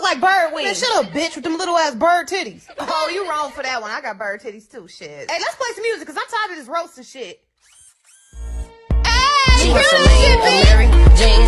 like bird wings. Man, shut up, bitch, with them little ass bird titties. Oh, you wrong for that one. I got bird titties too, shit. Hey, let's play some music, because I'm tired of this roasting shit. Hey, She hear wants a this shit, man, a bitch. Mary Jane